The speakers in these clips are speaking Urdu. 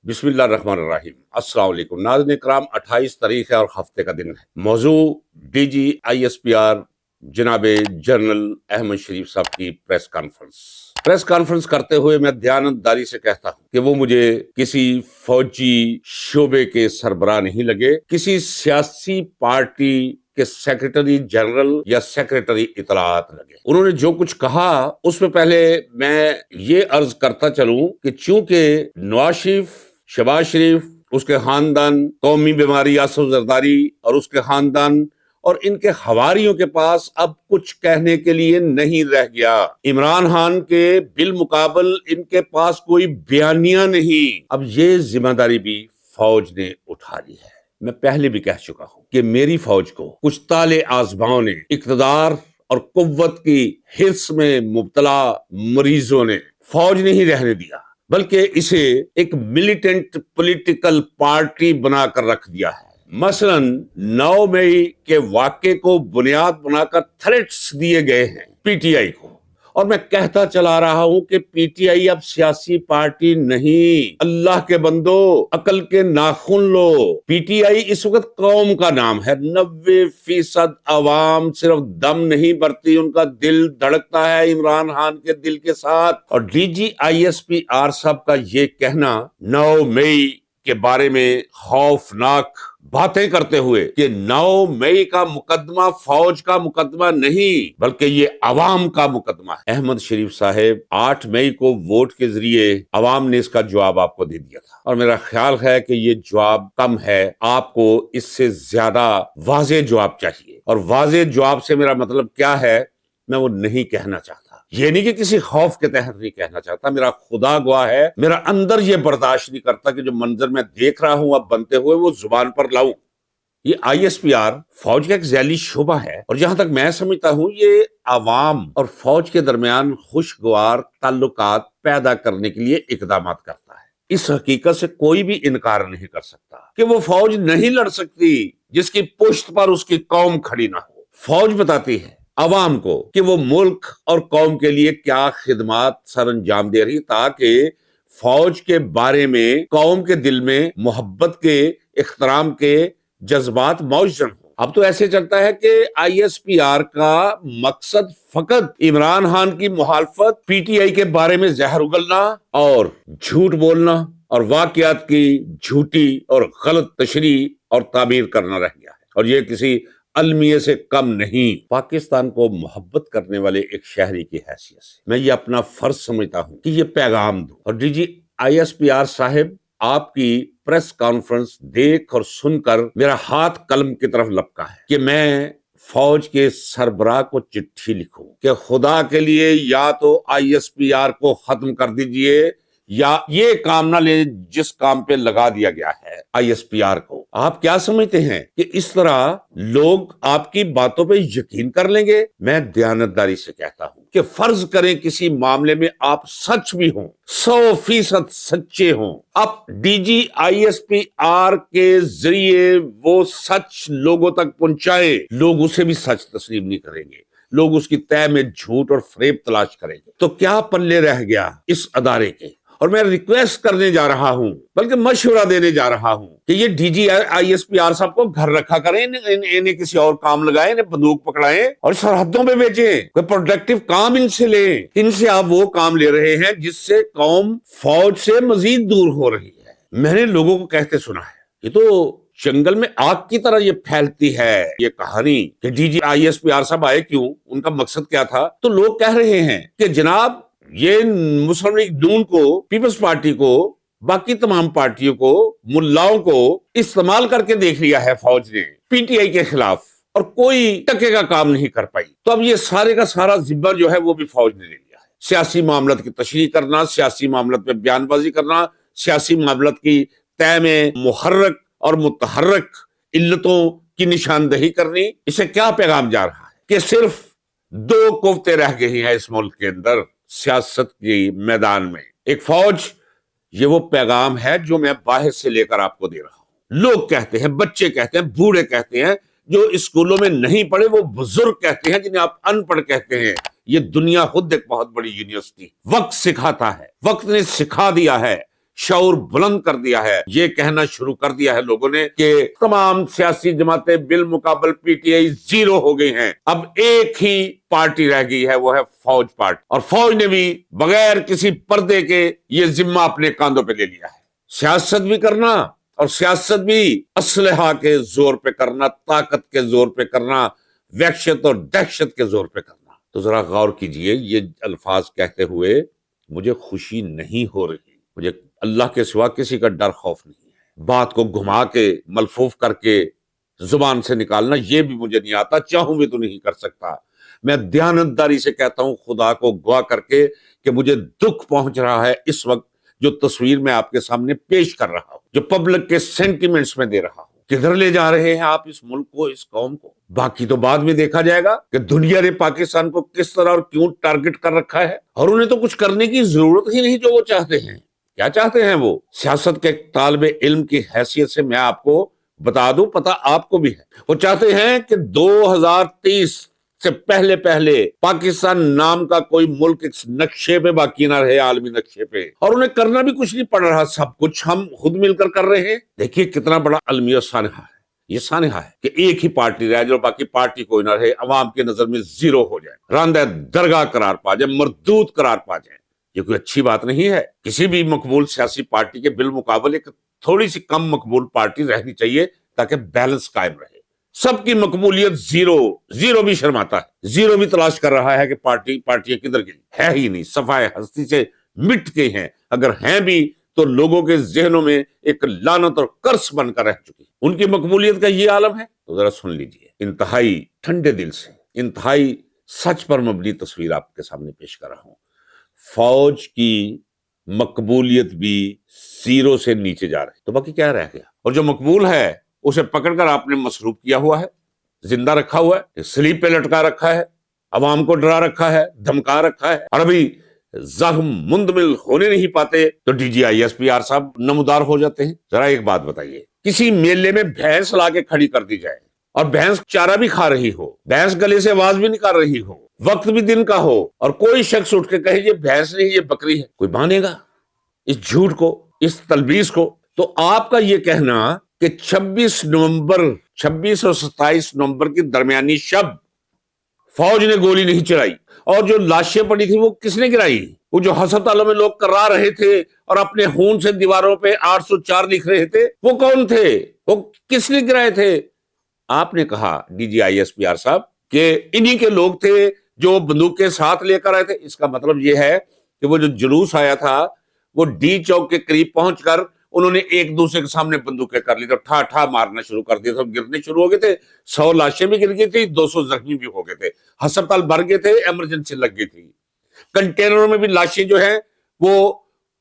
بسم اللہ الرحمن الرحیم۔ السلام علیکم ناظرین اکرام، 28 تاریخ ہے اور ہفتے کا دن ہے۔ موضوع D G I S P R جناب جنرل احمد شریف صاحب کی پریس کانفرنس کرتے ہوئے میں دیانتداری سے کہتا ہوں کہ وہ مجھے کسی فوجی شعبے کے سربراہ نہیں لگے، کسی سیاسی پارٹی کہ سیکریٹری جنرل یا سیکریٹری اطلاعات لگے۔ انہوں نے جو کچھ کہا اس میں پہلے میں یہ عرض کرتا چلوں کہ چونکہ نواز شریف، شہباز شریف، اس کے خاندان، قومی بیماری آصف زرداری اور اس کے خاندان اور ان کے حواریوں کے پاس اب کچھ کہنے کے لیے نہیں رہ گیا۔ عمران خان کے بالمقابل ان کے پاس کوئی بیانیہ نہیں۔ اب یہ ذمہ داری بھی فوج نے اٹھا لی ہے۔ میں پہلے بھی کہہ چکا ہوں کہ میری فوج کو کچھ طالع آزماؤں نے، اقتدار اور قوت کی حرص میں مبتلا مریضوں نے فوج نہیں رہنے دیا، بلکہ اسے ایک ملیٹنٹ پولیٹیکل پارٹی بنا کر رکھ دیا ہے۔ مثلا 9 مئی کے واقعے کو بنیاد بنا کر تھریٹس دیے گئے ہیں پی ٹی آئی کو، اور میں کہتا چلا رہا ہوں کہ پی ٹی آئی اب سیاسی پارٹی نہیں۔ اللہ کے بندو، عقل کے ناخن لو۔ پی ٹی آئی اس وقت قوم کا نام ہے۔ 90% عوام صرف دم نہیں بھرتی، ان کا دل دھڑکتا ہے عمران خان کے دل کے ساتھ۔ اور D G I S P R صاحب کا یہ کہنا 9 مئی کے بارے میں خوفناک باتیں کرتے ہوئے کہ 9 مئی کا مقدمہ فوج کا مقدمہ نہیں بلکہ یہ عوام کا مقدمہ ہے۔ احمد شریف صاحب 8 مئی کو ووٹ کے ذریعے عوام نے اس کا جواب آپ کو دے دیا تھا، اور میرا خیال ہے کہ یہ جواب کم ہے، آپ کو اس سے زیادہ واضح جواب چاہیے۔ اور واضح جواب سے میرا مطلب کیا ہے، میں وہ نہیں کہنا چاہتا، یہ نہیں کہ کسی خوف کے تحت نہیں کہنا چاہتا، میرا خدا گواہ ہے، میرا اندر یہ برداشت نہیں کرتا کہ جو منظر میں دیکھ رہا ہوں اب بنتے ہوئے وہ زبان پر لاؤں۔ یہ آئی ایس پی آر فوج کا ایک ذیلی شعبہ ہے، اور جہاں تک میں سمجھتا ہوں یہ عوام اور فوج کے درمیان خوشگوار تعلقات پیدا کرنے کے لیے اقدامات کرتا ہے۔ اس حقیقت سے کوئی بھی انکار نہیں کر سکتا کہ وہ فوج نہیں لڑ سکتی جس کی پشت پر اس کی قوم کھڑی نہ ہو۔ فوج بتاتی ہے عوام کو کہ وہ ملک اور قوم کے لیے کیا خدمات سر انجام دے رہی، تاکہ فوج کے بارے میں قوم کے دل میں محبت کے، احترام کے جذبات موجود ہوں۔ اب تو ایسے چلتا ہے کہ آئی ایس پی آر کا مقصد فقط عمران خان کی مخالفت، پی ٹی آئی کے بارے میں زہر اگلنا اور جھوٹ بولنا اور واقعات کی جھوٹی اور غلط تشریح اور تعبیر کرنا رہ گیا ہے، اور یہ کسی المیے سے کم نہیں۔ پاکستان کو محبت کرنے والے ایک شہری کی حیثیت سے میں یہ اپنا فرض سمجھتا ہوں کہ یہ پیغام دوں۔ اور D G I S P R صاحب، آپ کی پریس کانفرنس دیکھ اور سن کر میرا ہاتھ قلم کی طرف لپکا ہے کہ میں فوج کے سربراہ کو چٹھی لکھوں کہ خدا کے لیے یا تو آئی ایس پی آر کو ختم کر دیجئے یا یہ کام نہ لے جس کام پہ لگا دیا گیا ہے آئی ایس پی آر کو۔ آپ کیا سمجھتے ہیں کہ اس طرح لوگ آپ کی باتوں پہ یقین کر لیں گے؟ میں دیانتداری سے کہتا ہوں کہ فرض کریں کسی معاملے میں آپ سچ بھی ہوں، 100% سچے ہوں، آپ D G I S P R کے ذریعے وہ سچ لوگوں تک پہنچائے، لوگ اسے بھی سچ تسلیم نہیں کریں گے، لوگ اس کی تہ میں جھوٹ اور فریب تلاش کریں گے، تو کیا پلے رہ گیا اس ادارے کے؟ اور میں ریکویسٹ کرنے جا رہا ہوں، بلکہ مشورہ دینے جا رہا ہوں کہ یہ D G I S P R صاحب کو گھر رکھا کریں، انہیں کسی اور کام لگائیں، انہیں بندوق پکڑائیں اور سرحدوں پہ بیچیں، کوئی پروڈکٹیو کام ان سے لیں۔ ان سے آپ وہ کام لے رہے ہیں جس سے قوم فوج سے مزید دور ہو رہی ہے۔ میں نے لوگوں کو کہتے سنا ہے، یہ تو جنگل میں آگ کی طرح یہ پھیلتی ہے یہ کہانی کہ D G I S P R صاحب آئے کیوں، ان کا مقصد کیا تھا؟ تو لوگ کہہ رہے ہیں کہ جناب یہ مسلم لیگ نون کو، پیپلز پارٹی کو، باقی تمام پارٹیوں کو، ملاؤں کو استعمال کر کے دیکھ لیا ہے فوج نے پی ٹی آئی کے خلاف، اور کوئی ٹکے کا کام نہیں کر پائی۔ تو اب یہ سارے کا سارا ذمہ جو ہے وہ بھی فوج نے لے لیا ہے۔ سیاسی معاملات کی تشریح کرنا، سیاسی معاملات پہ بیان بازی کرنا، سیاسی معاملات کی طے میں محرک اور متحرک علتوں کی نشاندہی کرنی، اسے کیا پیغام جا رہا ہے کہ صرف 2 قوتیں رہ گئی ہیں اس ملک کے اندر سیاست کی میدان میں، ایک فوج۔ یہ وہ پیغام ہے جو میں باہر سے لے کر آپ کو دے رہا ہوں۔ لوگ کہتے ہیں، بچے کہتے ہیں، بوڑھے کہتے ہیں، جو اسکولوں میں نہیں پڑھے وہ بزرگ کہتے ہیں، جنہیں آپ ان پڑھ کہتے ہیں۔ یہ دنیا خود ایک بہت بڑی یونیورسٹی، وقت سکھاتا ہے، وقت نے سکھا دیا ہے شعور بلند کر دیا ہے، یہ کہنا شروع کر دیا ہے لوگوں نے کہ تمام سیاسی جماعتیں بالمقابل پی ٹی آئی زیرو ہو گئی ہیں، اب ایک ہی پارٹی رہ گئی ہے، وہ ہے فوج پارٹی، اور فوج نے بھی بغیر کسی پردے کے یہ ذمہ اپنے کاندھوں پہ لے لیا ہے۔ سیاست بھی کرنا، اور سیاست بھی اسلحہ کے زور پہ کرنا، طاقت کے زور پہ کرنا، وحشت اور دہشت کے زور پہ کرنا۔ تو ذرا غور کیجئے، یہ الفاظ کہتے ہوئے مجھے خوشی نہیں ہو رہی، مجھے اللہ کے سوا کسی کا ڈر خوف نہیں ہے۔ بات کو گھما کے ملفوف کر کے زبان سے نکالنا یہ بھی مجھے نہیں آتا، چاہوں بھی تو نہیں کر سکتا۔ میں دیانتداری سے کہتا ہوں، خدا کو گواہ کر کے، کہ مجھے دکھ پہنچ رہا ہے اس وقت جو تصویر میں آپ کے سامنے پیش کر رہا ہوں، جو پبلک کے سینٹیمنٹس میں دے رہا ہوں۔ کدھر لے جا رہے ہیں آپ اس ملک کو، اس قوم کو؟ باقی تو بعد میں دیکھا جائے گا کہ دنیا نے پاکستان کو کس طرح اور کیوں ٹارگٹ کر رکھا ہے، اور انہیں تو کچھ کرنے کی ضرورت ہی نہیں جو وہ چاہتے ہیں۔ کیا چاہتے ہیں وہ؟ سیاست کے طالب علم کی حیثیت سے میں آپ کو بتا دوں، پتہ آپ کو بھی ہے، وہ چاہتے ہیں کہ 2030 سے پہلے پاکستان نام کا کوئی ملک اس نقشے پہ باقی نہ رہے، عالمی نقشے پہ، اور انہیں کرنا بھی کچھ نہیں پڑ رہا، سب کچھ ہم خود مل کر کر رہے ہیں۔ دیکھیے کتنا بڑا المیہ سانحہ ہے، یہ سانحہ ہے کہ ایک ہی پارٹی رہ جائے اور باقی پارٹی کوئی نہ رہے، عوام کی نظر میں زیرو ہو جائے، راندہ درگاہ قرار پا جائے، مردود قرار پا جائے۔ یہ کوئی اچھی بات نہیں ہے۔ کسی بھی مقبول سیاسی پارٹی کے بالمقابل ایک تھوڑی سی کم مقبول پارٹی رہنی چاہیے تاکہ بیلنس قائم رہے۔ سب کی مقبولیت زیرو بھی شرماتا ہے، زیرو بھی تلاش کر رہا ہے کہ پارٹیاں کدھر گئی، ہے ہی نہیں، صفائے ہستی سے مٹ گئی ہیں، اگر ہیں بھی تو لوگوں کے ذہنوں میں ایک لعنت اور کرس بن کر رہ چکی۔ ان کی مقبولیت کا یہ عالم ہے۔ تو ذرا سن لیجئے، انتہائی ٹھنڈے دل سے، انتہائی سچ پر مبنی تصویر آپ کے سامنے پیش کر رہا ہوں۔ فوج کی مقبولیت بھی زیرو سے نیچے جا رہی، تو باقی کیا رہ گیا؟ اور جو مقبول ہے اسے پکڑ کر آپ نے مصروف کیا ہوا ہے، زندہ رکھا ہوا ہے، سلیپ پہ لٹکا رکھا ہے، عوام کو ڈرا رکھا ہے، دھمکا رکھا ہے، اور ابھی زخم مندمل ہونے نہیں پاتے تو D G I S P R صاحب نمودار ہو جاتے ہیں۔ ذرا ایک بات بتائیے، کسی میلے میں بھینس لا کے کھڑی کر دی جائے اور بھینس چارہ بھی کھا رہی ہو، بھینس گلے سے آواز بھی نکال رہی ہو، وقت بھی دن کا ہو، اور کوئی شخص اٹھ کے کہے یہ بھینس نہیں یہ بکری ہے، کوئی مانے گا اس جھوٹ کو، اس تلبیس کو؟ تو آپ کا یہ کہنا کہ 26 اور 27 نومبر کی درمیانی شب فوج نے گولی نہیں چلائی، اور جو لاشیں پڑی تھی وہ کس نے گرائی؟ وہ جو ہسپتالوں میں لوگ کرا رہے تھے اور اپنے خون سے دیواروں پہ 804 لکھ رہے تھے، وہ کون تھے؟ وہ کس نے گرائے تھے؟ آپ نے کہا D G I S P R صاحب کہ انہی کے لوگ تھے جو بندوق کے ساتھ لے کر آئے تھے۔ اس کا مطلب یہ ہے کہ وہ جو جلوس آیا تھا وہ ڈی چوک کے قریب پہنچ کر انہوں نے ایک دوسرے کے سامنے بندوقیں کر لی تھی، ٹھا ٹھا مارنا شروع کر دیا تھا، گرنے شروع ہو گئے تھے، 100 لاشیں بھی گر گئی تھی، 200 زخمی بھی ہو گئے تھے، ہسپتال بھر گئے تھے، ایمرجنسی لگ گئی تھی، کنٹینروں میں بھی لاشیں جو ہیں وہ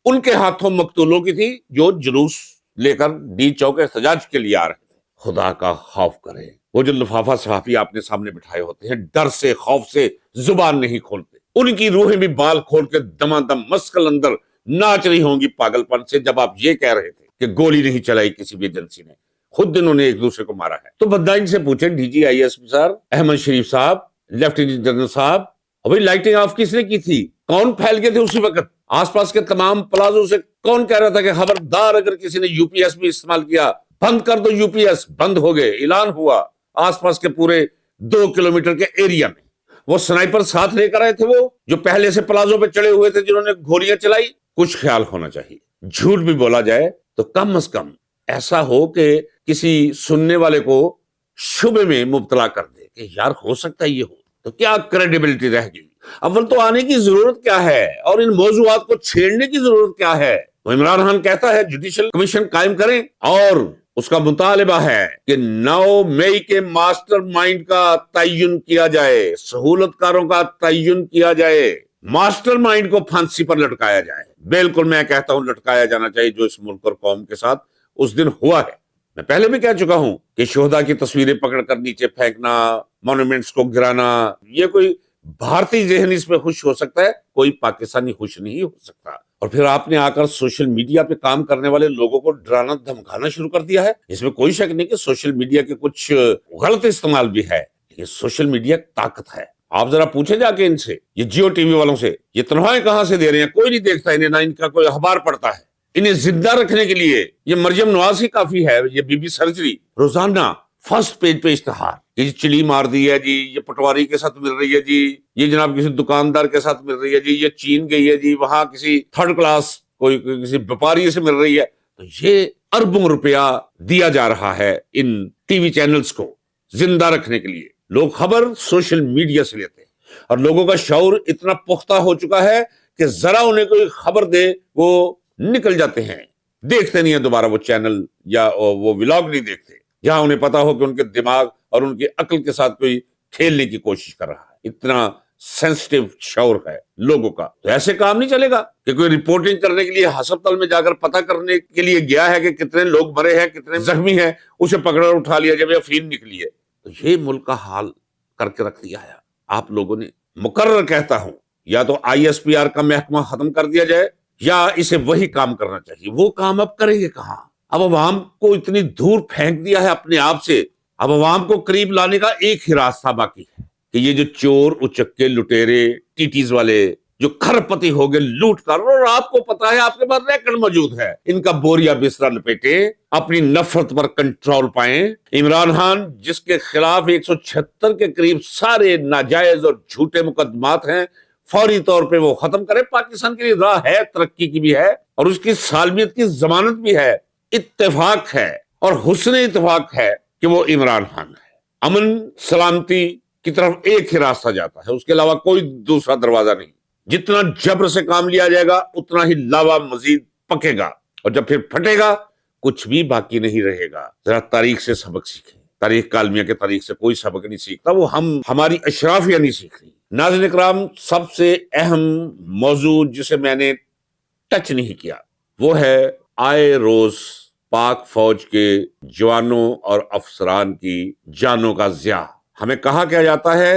ان کے ہاتھوں مقتولوں کی تھی جو جلوس لے کر ڈی چوک احتجاج کے لیے آ رہے تھے۔ خدا کا خوف کرے، وہ جو لفافہ صحافی آپ نے سامنے بٹھائے ہوتے ہیں، ڈر سے خوف سے زبان نہیں کھولتے، ان کی روحیں بھی بال کھول کے دمادم مسکل اندر ناچ رہی ہوں گی پاگل پن سے جب آپ یہ کہہ رہے تھے کہ گولی نہیں چلائی کسی بھی ایجنسی نے، خود انہوں نے ایک دوسرے کو مارا ہے۔ تو بدائن سے پوچھیں ڈی جی آئی ایس پی صاحب، احمد شریف صاحب، لیفٹیننٹ جنرل صاحب، ابھی لائٹنگ آف کس نے کی تھی؟ کون پھیل گئے تھے اسی وقت؟ آس پاس کے تمام پلازوں سے کون کہہ رہا تھا کہ خبردار اگر کسی نے یو پی ایس بھی استعمال کیا بند کر دو، یو پی ایس بند ہو گئے، اعلان ہوا آس پاس کے پورے 2 کلومیٹر کے ایریا میں۔ وہ سنائپر ساتھ لے کر آئے تھے، وہ جو پہلے سے پلازوں پہ چڑھے ہوئے تھے جنہوں نے گولیاں چلائی۔ کچھ خیال ہونا چاہیے، جھوٹ بھی بولا جائے تو کم از کم ایسا ہو کہ کسی سننے والے کو شبے میں مبتلا کر دے کہ یار ہو سکتا ہے یہ ہو، تو کیا کریڈیبلٹی رہ گئی؟ اول تو آنے کی ضرورت کیا ہے اور ان موضوعات کو چھیڑنے کی ضرورت کیا ہے؟ تو عمران خان کہتا ہے جوڈیشل کمیشن قائم کریں، اور اس کا مطالبہ ہے کہ 9 مئی کے ماسٹر مائنڈ کا تعین کیا جائے، سہولت کاروں کا تعین کیا جائے، ماسٹر مائنڈ کو پھانسی پر لٹکایا جائے۔ بالکل میں کہتا ہوں لٹکایا جانا چاہیے، جو اس ملک اور قوم کے ساتھ اس دن ہوا ہے۔ میں پہلے بھی کہہ چکا ہوں کہ شہداء کی تصویریں پکڑ کر نیچے پھینکنا، مونومنٹس کو گرانا، یہ کوئی بھارتی ذہن اس پہ خوش ہو سکتا ہے، کوئی پاکستانی خوش نہیں ہو سکتا۔ اور پھر آپ نے آ کر سوشل میڈیا پہ کام کرنے والے لوگوں کو ڈرانا دھمکانا شروع کر دیا ہے۔ اس میں کوئی شک نہیں کہ سوشل میڈیا کے کچھ غلط استعمال بھی ہے، لیکن سوشل میڈیا طاقت ہے۔ آپ ذرا پوچھیں جا کے ان سے، یہ جیو ٹی وی والوں سے، یہ تنخواہیں کہاں سے دے رہے ہیں؟ کوئی نہیں دیکھتا انہیں، نہ ان کا کوئی اخبار پڑھتا ہے۔ انہیں زندہ رکھنے کے لیے یہ مریم نواز ہی کافی ہے، یہ بی بی سرجری روزانہ فرسٹ پیج پہ اشتہار، یہ چلی مار دی ہے جی، یہ پٹواری کے ساتھ مل رہی ہے جی، یہ جناب کسی دکاندار کے ساتھ مل رہی ہے جی، یہ چین گئی ہے جی، وہاں کسی تھرڈ کلاس کوئی کسی ویپاری سے مل رہی ہے. تو یہ اربوں روپیہ دیا جا رہا ہے ان ٹی وی چینلز کو زندہ رکھنے کے لیے. لوگ خبر سوشل میڈیا سے لیتے ہیں اور لوگوں کا شعور اتنا پختہ ہو چکا ہے کہ ذرا انہیں کوئی خبر دے وہ نکل جاتے ہیں، دیکھتے نہیں ہیں دوبارہ وہ چینل یا وہ ولاگ نہیں دیکھتے جہاں انہیں پتا ہو کہ ان کے دماغ اور ان کی عقل کے ساتھ کوئی کھیلنے کی کوشش کر رہا ہے. اتنا سینسٹیو شعور ہے لوگوں کا. تو ایسے کام نہیں چلے گا کہ کوئی رپورٹنگ کرنے کے لیے ہسپتال میں جا کر پتہ کرنے کے لیے گیا ہے کہ کتنے لوگ مرے ہیں کتنے زخمی ہیں، اسے پکڑا اٹھا لیا جب افین نکلی ہے. تو یہ ملک کا حال کر کے رکھ دیا ہے آپ لوگوں نے. مقرر کہتا ہوں یا تو ISPR کا محکمہ ختم کر دیا جائے یا اسے وہی کام کرنا چاہیے. وہ کام اب کریں گے کہاں؟ اب عوام کو اتنی دور پھینک دیا ہے اپنے آپ سے. اب عوام کو قریب لانے کا ایک ہی راستہ باقی ہے کہ یہ جو چور اچکے لٹیرے ٹیٹیز والے جو کھرپتی ہو گئے لوٹ کر، اور آپ کو پتا ہے آپ کے پاس ریکارڈ موجود ہے، ان کا بوریا بستر لپیٹے اپنی نفرت پر کنٹرول پائیں. عمران خان جس کے خلاف 176 کے قریب سارے ناجائز اور جھوٹے مقدمات ہیں، فوری طور پہ وہ ختم کرے. پاکستان کے لیے راہ ہے، ترقی کی بھی ہے اور اس کی سالمیت کی ضمانت بھی ہے. اتفاق ہے اور حسن اتفاق ہے کہ وہ عمران خان ہے. امن سلامتی کی طرف ایک ہی راستہ جاتا ہے، اس کے علاوہ کوئی دوسرا دروازہ نہیں. جتنا جبر سے کام لیا جائے گا اتنا ہی لاوا مزید پکے گا اور جب پھر پھٹے گا کچھ بھی باقی نہیں رہے گا. ذرا تاریخ سے سبق سیکھیں. تاریخ کالمیہ کے تاریخ سے کوئی سبق نہیں سیکھتا، وہ ہماری اشرافیہ نہیں سیکھ رہی. ناظرین اکرام، سب سے اہم موضوع جسے میں نے ٹچ نہیں کیا وہ ہے آئے روز پاک فوج کے جوانوں اور افسران کی جانوں کا ضیاع. ہمیں کہا کیا جاتا ہے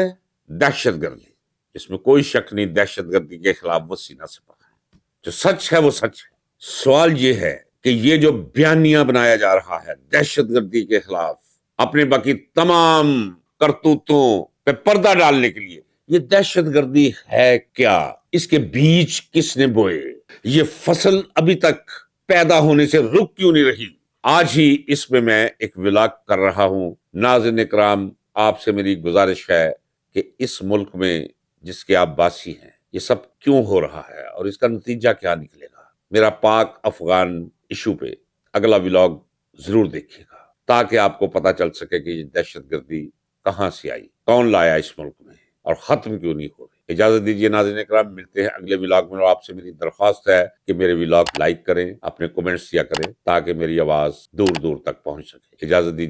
دہشت گردی. اس میں کوئی شک نہیں، دہشت گردی کے خلاف وہ سینہ سپر ہے. جو سچ ہے وہ سچ ہے. سوال یہ ہے کہ یہ جو بیانیہ بنایا جا رہا ہے دہشت گردی کے خلاف اپنے باقی تمام کرتوتوں پہ پردہ ڈالنے کے لیے، یہ دہشت گردی ہے کیا؟ اس کے بیج کس نے بوئے؟ یہ فصل ابھی تک پیدا ہونے سے رک کیوں نہیں رہی؟ آج ہی اس میں ایک ولاگ کر رہا ہوں. ناظرین اکرام، آپ سے میری گزارش ہے کہ اس ملک میں جس کے آپ باسی ہیں یہ سب کیوں ہو رہا ہے اور اس کا نتیجہ کیا نکلے گا. میرا پاک افغان ایشو پہ اگلا ولاگ ضرور دیکھیے گا تاکہ آپ کو پتا چل سکے کہ یہ دہشت گردی کہاں سے آئی، کون لایا اس ملک میں اور ختم کیوں نہیں ہو رہی. اجازت دیجیے ناظرین اکرام، ملتے ہیں اگلے ولاگ میں. اور آپ سے میری درخواست ہے کہ میرے ولاگ لائک کریں، اپنے کومنٹس دیا کریں تاکہ میری آواز دور دور تک پہنچ سکے. اجازت دیجیے.